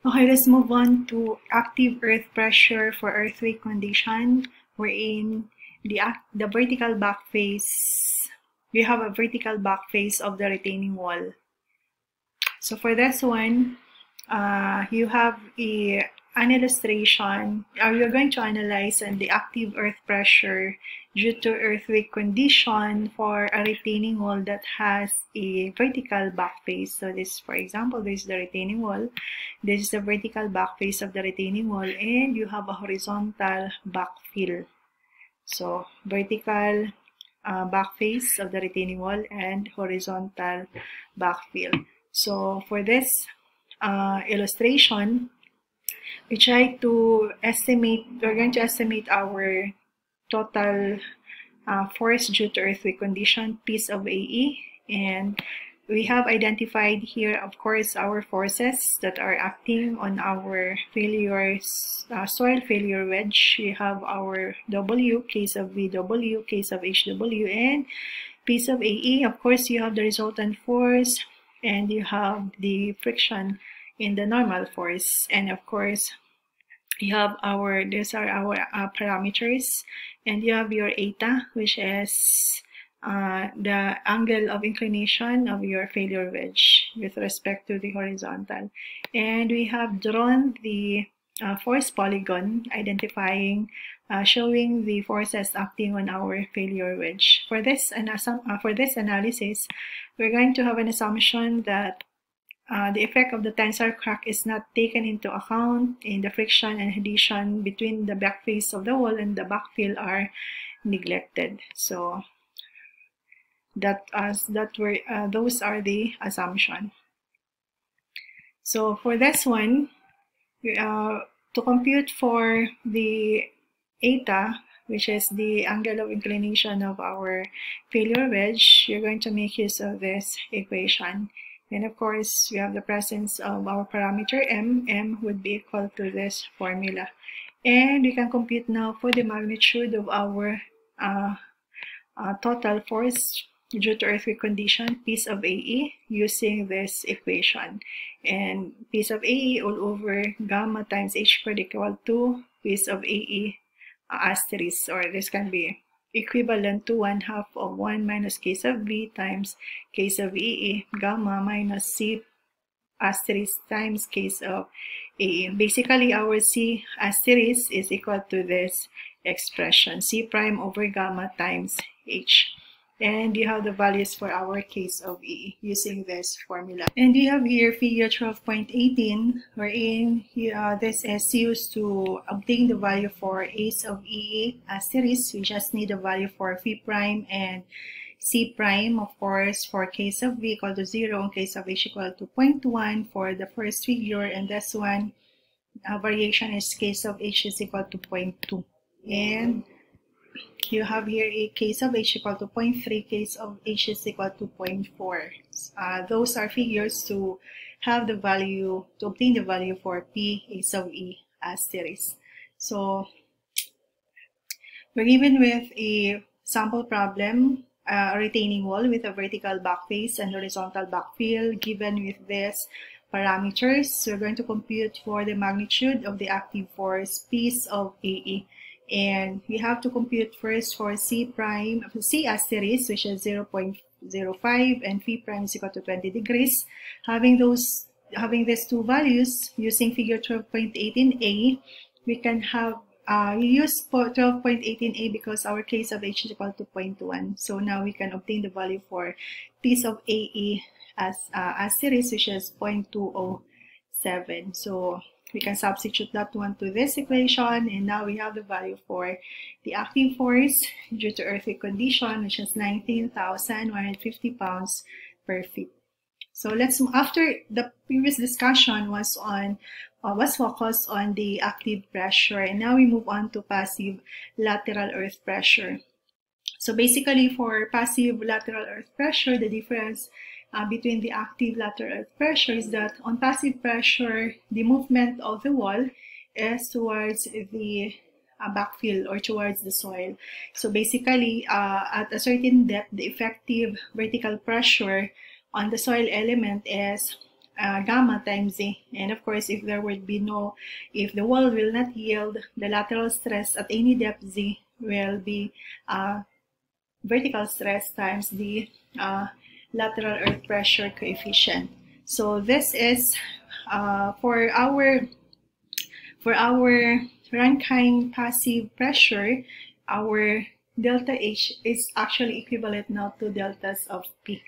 Okay, let's move on to active earth pressure for earthquake condition, wherein the vertical back face, we have a vertical back face of the retaining wall. So for this one, you have an illustration, or you're going to analyze the active earth pressure due to earthquake condition for a retaining wall that has a vertical back face. So this, for example, this is the retaining wall. This is the vertical back face of the retaining wall, and you have a horizontal backfill. So vertical back face of the retaining wall and horizontal backfill. So for this illustration, we try to estimate, we're going to estimate our total force due to earthquake condition, piece of AE, and we have identified here, of course, our forces that are acting on our soil failure wedge. We have our W, case of VW, case of HW, and piece of AE. Of course, you have the resultant force, and you have the friction in the normal force, and of course you have these are our parameters, and you have your eta, which is the angle of inclination of your failure wedge with respect to the horizontal. And we have drawn the force polygon identifying showing the forces acting on our failure wedge. For this analysis, we're going to have an assumption that the effect of the tensile crack is not taken into account in the friction and adhesion between the back face of the wall and the backfill are neglected. So those are the assumption. So for this one, to compute for the eta, which is the angle of inclination of our failure wedge, you're going to make use of this equation. And of course, we have the presence of our parameter m. M would be equal to this formula. And we can compute now for the magnitude of our total force due to earthquake condition, piece of AE, using this equation. And piece of AE all over gamma times h squared equal to piece of AE asterisk, or this can be equivalent to 1/2 of 1 minus case of V times case of EE, gamma minus C asterisk times case of AE. Basically, our C asterisk is equal to this expression, C prime over gamma times H. And you have the values for our case of EE using this formula. And you have here figure 12.18, wherein this is used to obtain the value for ace of EE asterisk. We just need the value for phi prime and C prime, of course, for case of V equal to 0, in case of H equal to 0.1 for the first figure, and this one variation is case of H is equal to 0.2. And you have here a case of H equal to 0.3, case of H is equal to 0.4. Those are figures to have the value, to obtain the value for P ace of E asterisk. So we're given with a sample problem, a retaining wall with a vertical back face and horizontal backfill. Given with these parameters, we're going to compute for the magnitude of the active force piece of AE. And we have to compute first for C prime, C asterisk, which is 0.05, and phi prime is equal to 20 degrees. Having these two values using figure 12.18a, we can have use 12.18a because our case of H is equal to 0.1. So now we can obtain the value for piece of AE as asterisk, which is 0.207. So we can substitute that one to this equation, and now we have the value for the active force due to earthquake condition, which is 19,150 pounds per feet. So after the previous discussion was focused on the active pressure, and now we move on to passive lateral earth pressure. So basically, for passive lateral earth pressure, the difference between the active lateral earth pressure is that on passive pressure, the movement of the wall is towards the backfill or towards the soil. So basically, at a certain depth, the effective vertical pressure on the soil element is gamma times Z. And of course, if there would be if the wall will not yield, the lateral stress at any depth Z will be vertical stress times the lateral earth pressure coefficient. So this is for our Rankine passive pressure, our delta H is actually equivalent now to deltas of P.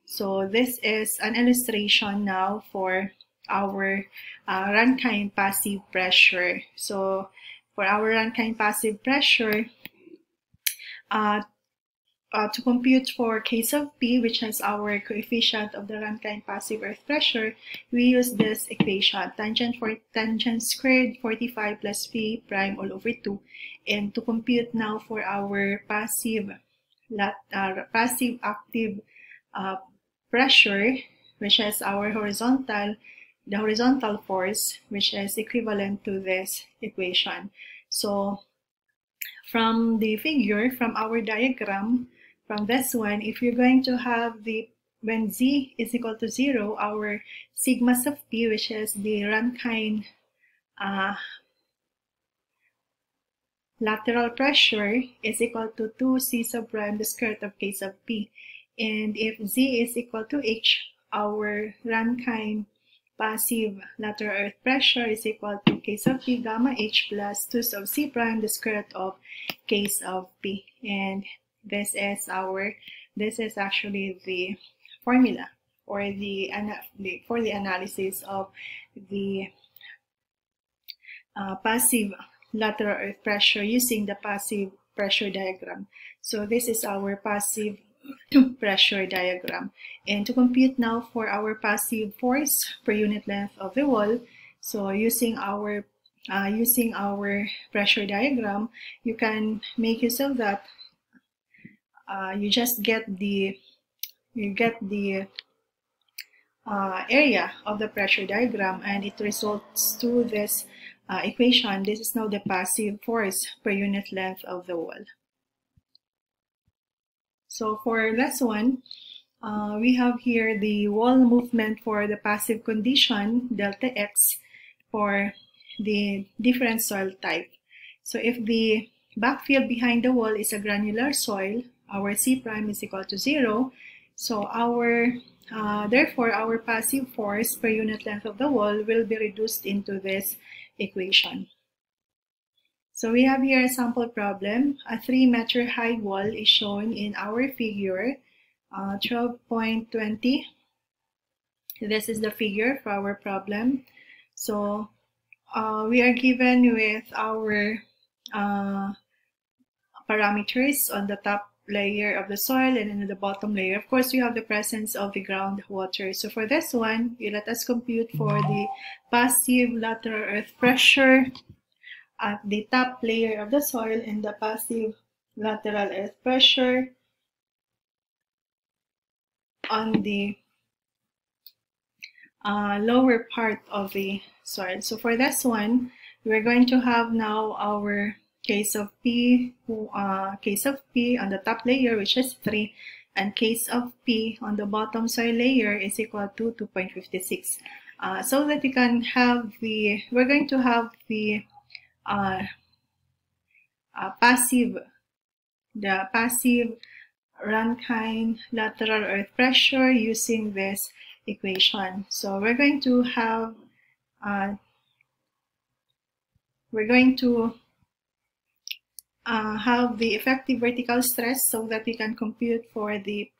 So this is an illustration now for our Rankine passive pressure. So for our Rankine passive pressure, to compute for case of P, which is our coefficient of the Rankine passive earth pressure, we use this equation, tangent squared 45 plus P prime all over 2. And to compute now for our passive active pressure, which is our the horizontal force, which is equivalent to this equation. So from the figure, from our diagram, from this one, if you're going to have when Z is equal to 0, our sigma of P, which is the Rankine lateral pressure, is equal to 2C sub prime the square root of K sub P. And if Z is equal to H, our Rankine passive lateral earth pressure is equal to K sub P gamma H plus 2 sub C prime the square root of K sub P. And this is actually the formula or for the analysis of the passive lateral earth pressure using the passive pressure diagram. So this is our passive pressure diagram. And to compute now for our passive force per unit length of the wall, so using our pressure diagram, you can make use of that. You just get the area of the pressure diagram, and it results to this equation. This is now the passive force per unit length of the wall. So for this one, we have here the wall movement for the passive condition, delta X, for the different soil type. So if the backfield behind the wall is a granular soil, our C prime is equal to 0. So therefore, our passive force per unit length of the wall will be reduced into this equation. So we have here a sample problem. A 3-meter high wall is shown in our figure 12.20. This is the figure for our problem. So we are given with our parameters on the top layer of the soil and in the bottom layer. Of course, we have the presence of the groundwater. So for this one, let us compute for the passive lateral earth pressure at the top layer of the soil and the passive lateral earth pressure on the lower part of the soil. So for this one, we're going to have now our case of P on the top layer, which is 3, and case of P on the bottom soil layer is equal to 2.56. So that we can have we're going to have the passive Rankine lateral earth pressure using this equation. So we're going to have the effective vertical stress so that we can compute for the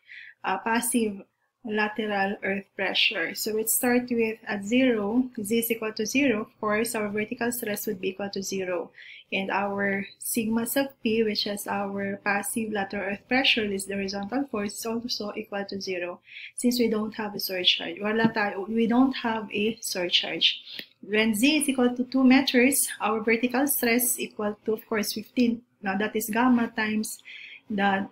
passive lateral earth pressure. So it starts with at 0, Z is equal to 0. Of course, our vertical stress would be equal to 0. And our sigma sub P, which is our passive lateral earth pressure, is the horizontal force, is also equal to 0 since we don't have a surcharge. We don't have a surcharge. When Z is equal to 2 meters, our vertical stress is equal to, of course, 15. Now that is gamma times the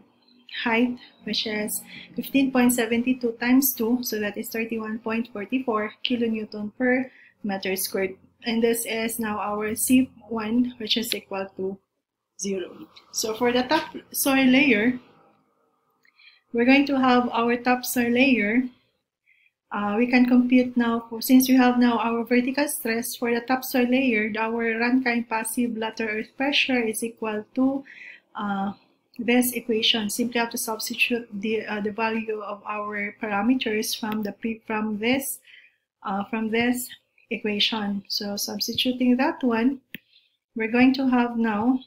height, which is 15.72 times 2, so that is 31.44 kilonewton per meter squared. And this is now our C1, which is equal to 0. So for the top soil layer, we're going to have our top soil layer we can compute now, since we have now our vertical stress for the topsoil layer, our Rankine passive lateral earth pressure is equal to this equation. Simply have to substitute the value of our parameters from this equation. So substituting that one, we're going to have now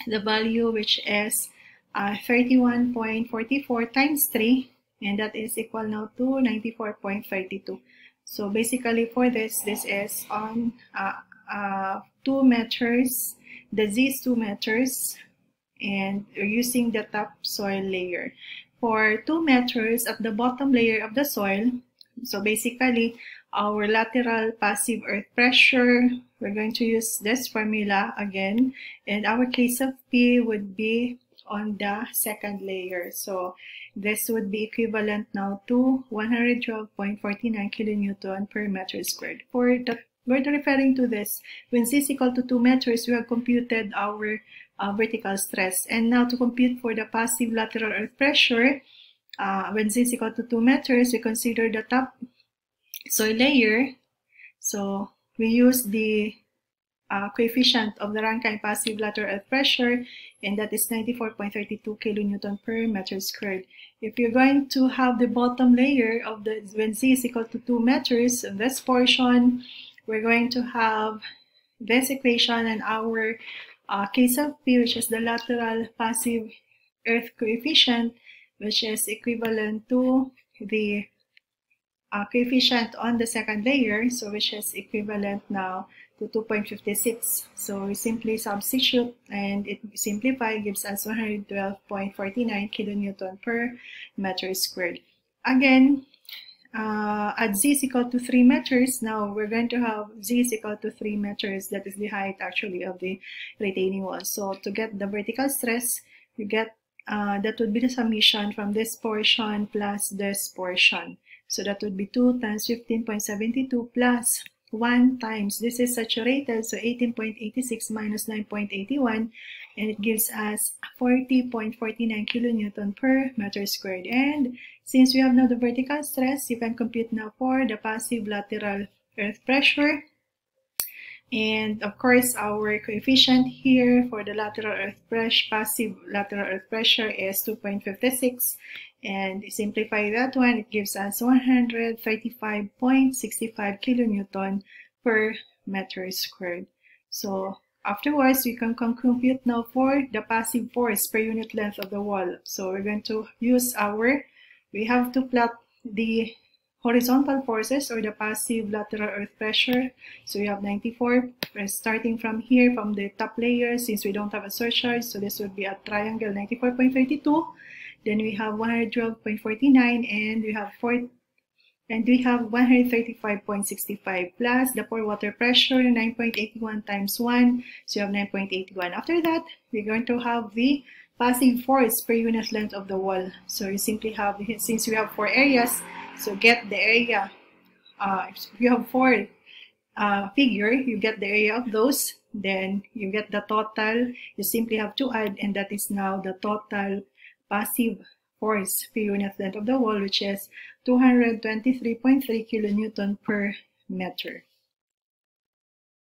the value which is 31.44 times 3, and that is equal now to 94.32. So basically for this is on 2 meters, the Z is 2 meters, and we're using the topsoil layer. For 2 meters at the bottom layer of the soil, so basically our lateral passive earth pressure, we're going to use this formula again, and our case of P would be on the second layer. So this would be equivalent now to 112.49 kilonewton per meter squared. We're referring to this, when Z is equal to 2 meters, we have computed our vertical stress. And now to compute for the passive lateral earth pressure, when Z is equal to 2 meters, we consider the top soil layer. So we use the coefficient of the Rankine passive lateral earth pressure, and that is 94.32 kilonewton per meter squared. If you're going to have the bottom layer of the, when Z is equal to 2 meters, in this portion, we're going to have this equation and our case of P, which is the lateral passive earth coefficient, which is equivalent to the coefficient on the second layer, so which is equivalent now to 2.56. So we simply substitute, and it simplified gives us 112.49 kilonewton per meter squared. Again, at Z is equal to 3 meters, now we're going to have Z is equal to 3 meters. That is the height actually of the retaining wall. So to get the vertical stress, you get that would be the summation from this portion plus this portion. So that would be 2 times 15.72 plus 1 times, this is saturated, so 18.86 minus 9.81, and it gives us 40.49 kilonewton per meter squared. And since we have now the vertical stress, you can compute now for the passive lateral earth pressure. And of course, our coefficient here for the lateral earth pressure, passive lateral earth pressure is 2.56. And simplify that one, it gives us 135.65 kilonewton per meter squared. So afterwards, we can compute now for the passive force per unit length of the wall. So we're going to use we have to plot the horizontal forces or the passive lateral earth pressure. So we have 94, starting from here, from the top layer, since we don't have a surcharge, so this would be a triangle 94.32. Then we have 112.49, and we have 135.65 plus the pore water pressure 9.81 times 1, so you have 9.81. After that, we're going to have the passive force per unit length of the wall. So you simply have, since we have 4 areas, so get the area. If you have 4 figure, you get the area of those, then you get the total. You simply have to add, and that is now the total passive force per unit length of the wall, which is 223.3 kilonewton per meter.